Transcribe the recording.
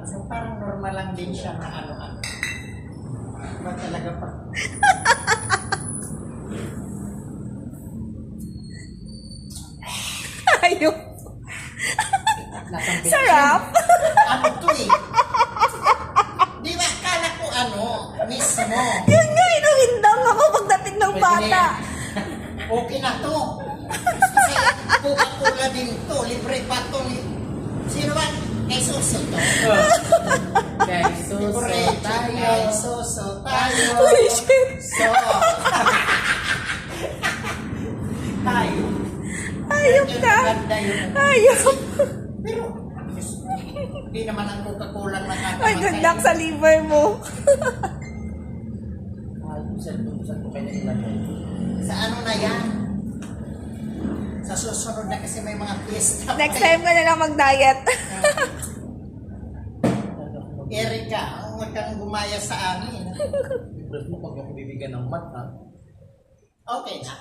So parang normal lang din siya na ano-ano. Ba talaga pa? Ayun. Nasang Sarap. Ano to eh? Di ba, akala ko ano, mismo. Yun nga, inuwindang ako pagdating ng bata. Okay na to. Kasi Coca-Cola din to, libre pa to. Sino ba? Kay Suso to. Kay Suso tayo. Kay Suso tayo. Holy shit. So, tayo. Ayop ka. Ganda yun. Ayop. Pero, hindi naman ang Coca-Cola Ay, good luck sa liver mo. Saan ko kayo nilagay? Sa ano na yan? Sa susunod na kasi may mga fiesta. Next time ka na lang mag-diet. Erika, huwag kang gumaya sa amin. Pero mo pag ako bibigyan ng mat, ha? Okay na.